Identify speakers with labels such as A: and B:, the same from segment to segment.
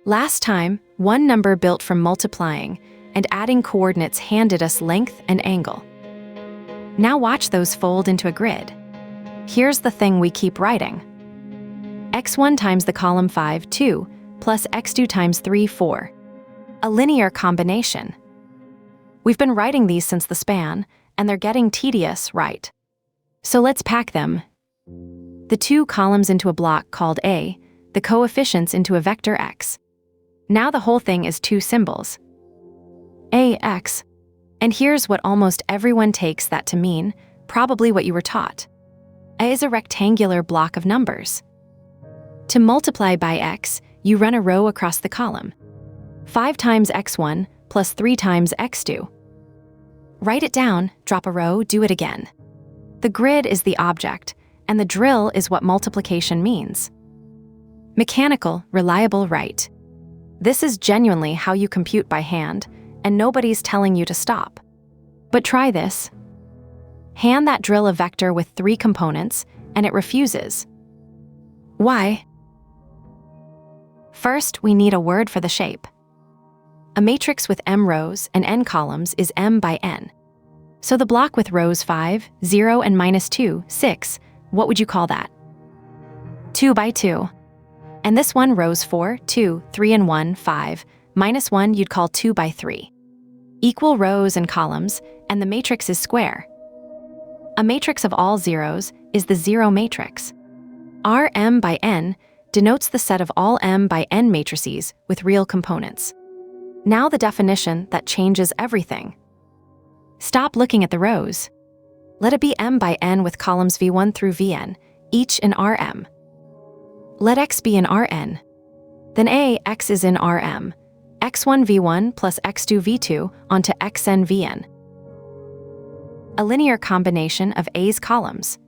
A: Last time, one number built from multiplying and adding coordinates handed us length and angle. Now watch those fold into a grid. Here's the thing we keep writing. x1 times the column 5, 2, plus x2 times 3, 4. A linear combination. We've been writing these since the span, and they're getting tedious, right? So let's pack them. The two columns into a block called A, the coefficients into a vector x. Now the whole thing is two symbols. AX. And here's what almost everyone takes that to mean, probably what you were taught. A is a rectangular block of numbers. To multiply by x, you run a row across the column. 5 times x1 plus 3 times x2. Write it down, drop a row, do it again. The grid is the object, and the drill is what multiplication means. Mechanical, reliable, right? This is genuinely how you compute by hand, and nobody's telling you to stop. But try this. Hand that drill a vector with 3 components, and it refuses. Why? First, we need a word for the shape. A matrix with m rows and n columns is m by n. So the block with rows 5, 0, and -2, 6, what would you call that? 2 by 2. And this one, rows 4, 2, 3, and 1, 5, -1, you'd call 2 by 3. Equal rows and columns, and the matrix is square. A matrix of all zeros is the zero matrix. Rm by n denotes the set of all m by n matrices with real components. Now the definition that changes everything. Stop looking at the rows. Let it be m by n with columns v1 through vn, each in Rm. Let x be in Rn. Then Ax is in Rm. x1 v1 plus x2 v2 onto xn vn. A linear combination of A's columns.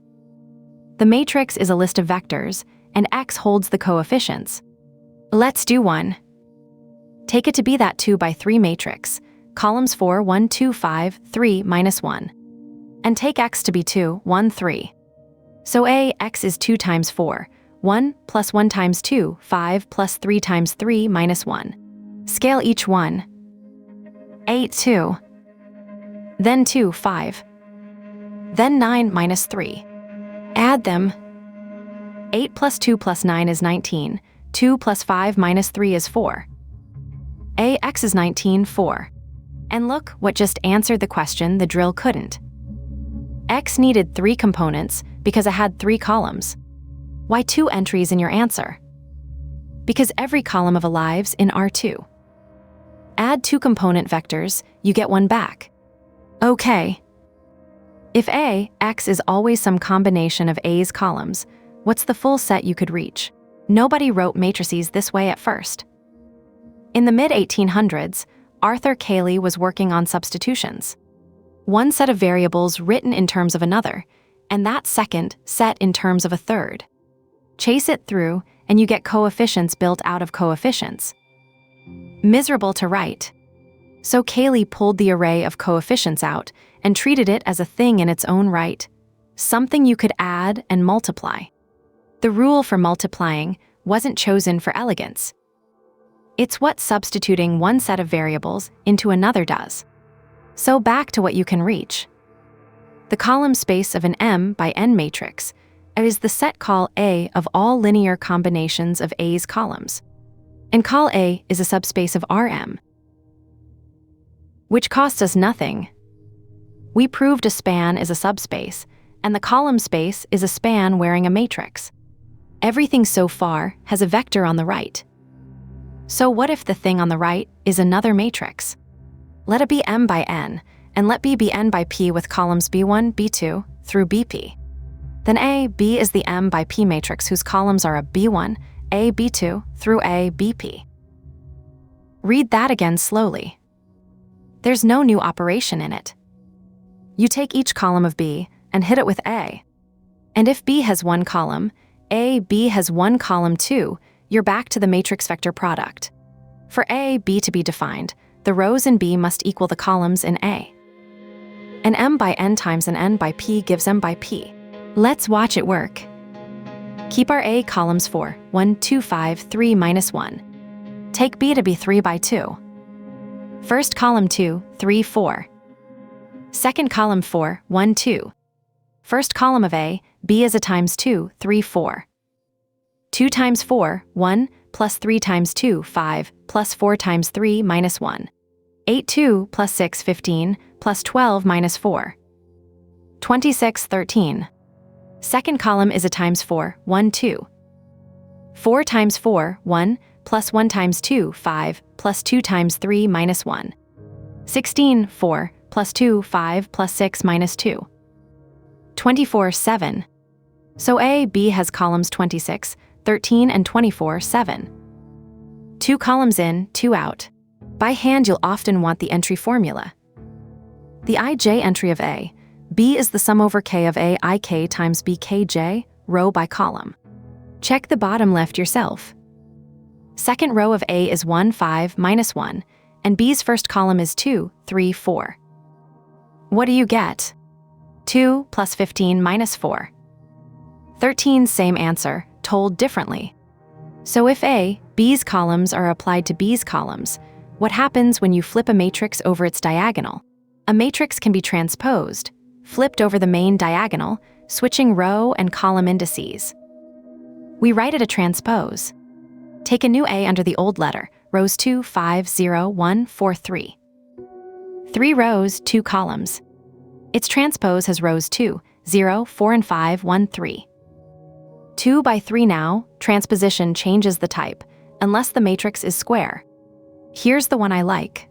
A: The matrix is a list of vectors, and x holds the coefficients. Let's do one. Take it to be that 2 by 3 matrix, columns 4, 1, 2, 5, 3, -1. And take x to be 2, 1, 3. So Ax is 2 times 4, 1 plus 1 times 2, 5 plus 3 times 3 -1. Scale each one. 8, 2. Then 2, 5. Then 9 minus 3. Add them. 8 plus 2 plus 9 is 19. 2 plus 5 minus 3 is 4. Ax is 19, 4. And look what just answered the question the drill couldn't. X needed 3 components because it had 3 columns. Why 2 entries in your answer? Because every column of a lives in R2. Add 2 component vectors, you get one back. Okay. If Ax is always some combination of A's columns, what's the full set you could reach? Nobody wrote matrices this way at first. In the mid-1800s, Arthur Cayley was working on substitutions. One set of variables written in terms of another, and that second set in terms of a third. Chase it through, and you get coefficients built out of coefficients. Miserable to write. So Cayley pulled the array of coefficients out and treated it as a thing in its own right, something you could add and multiply. The rule for multiplying wasn't chosen for elegance. It's what substituting one set of variables into another does. So back to what you can reach. The column space of an m by n matrix is the set call A of all linear combinations of A's columns. And call A is a subspace of Rm, which costs us nothing. We proved a span is a subspace, and the column space is a span wearing a matrix. Everything so far has a vector on the right. So what if the thing on the right is another matrix? Let it be m by n, and let B be n by p with columns b1, b2, through bp. Then A, B is the m by p matrix whose columns are a b1, a, b2, through a, bp. Read that again slowly. There's no new operation in it. You take each column of B and hit it with A. And if B has one column, A, B has one column too, you're back to the matrix vector product. For A, B to be defined, the rows in B must equal the columns in A. An m by n times an n by p gives m by p. Let's watch it work. Keep our A columns 4, 1, 2, 5, 3, -1. Take B to be 3 by 2. First column 2, 3, 4. Second column 4, 1, 2. First column of A, B is a times 2, 3, 4. 2 times 4, 1, plus 3 times 2, 5, plus 4 times 3, minus 1. 8, 2, plus 6, 15, plus 12, minus 4. 26, 13. Second column is a times 4, 1, 2. 4 times 4, 1, plus 1 times 2, 5, plus 2 times 3, minus 1. 16, 4, plus 2, 5, plus 6, minus 2. 24, 7. So A, B has columns 26, 13, and 24, 7. 2 columns in, 2 out. By hand, you'll often want the entry formula. The ij entry of A, B is the sum over k of A ik times B kj, row by column. Check the bottom left yourself. Second row of A is 1, 5, minus 1, and B's first column is 2, 3, 4. What do you get? 2 plus 15 minus 4. 13, same answer, told differently. So if A, B's columns are applied to B's columns, what happens when you flip a matrix over its diagonal? A matrix can be transposed, flipped over the main diagonal, switching row and column indices. We write it a transpose. Take a new A under the old letter, rows 2, 5, 0, 1, 4, 3. 3 rows, 2 columns. Its transpose has rows 2, 0, 4, and 5, 1, 3. 2 by 3 now, transposition changes the type, unless the matrix is square. Here's the one I like.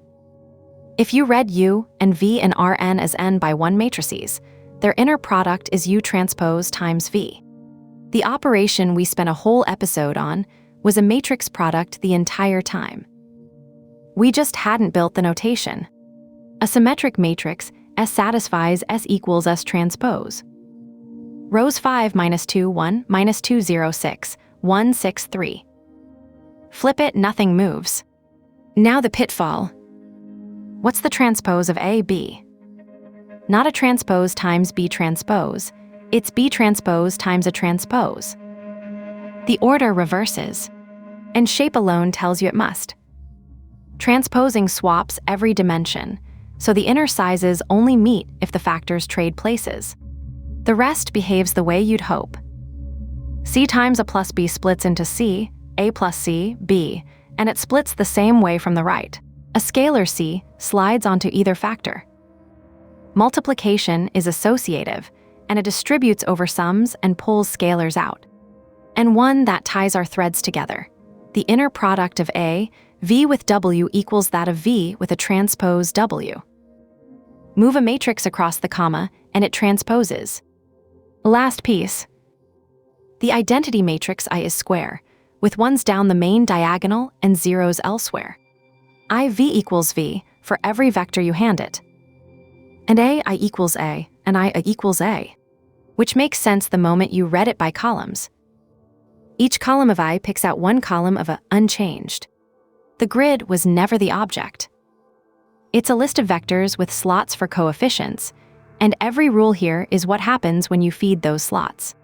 A: If you read U and V and Rn as n by 1 matrices, their inner product is U transpose times V. The operation we spent a whole episode on was a matrix product the entire time. We just hadn't built the notation. A symmetric matrix, S satisfies S equals S transpose. Rows 5 minus 2, 1, minus 2, 0, 6, 1, 6, 3. Flip it, nothing moves. Now the pitfall. What's the transpose of A, B? Not a transpose times B transpose. It's B transpose times a transpose. The order reverses, and shape alone tells you it must. Transposing swaps every dimension, so the inner sizes only meet if the factors trade places. The rest behaves the way you'd hope. C times A plus B splits into C, A plus C, B, and it splits the same way from the right. A scalar C slides onto either factor. Multiplication is associative, and it distributes over sums and pulls scalars out. And one that ties our threads together. The inner product of A, V with W equals that of V with a transpose W. Move a matrix across the comma, and it transposes. Last piece. The identity matrix I is square, with ones down the main diagonal and zeros elsewhere. IV equals V for every vector you hand it. And I equals A, and I equals A, which makes sense the moment you read it by columns. Each column of I picks out one column of A unchanged. The grid was never the object. It's a list of vectors with slots for coefficients, and every rule here is what happens when you feed those slots.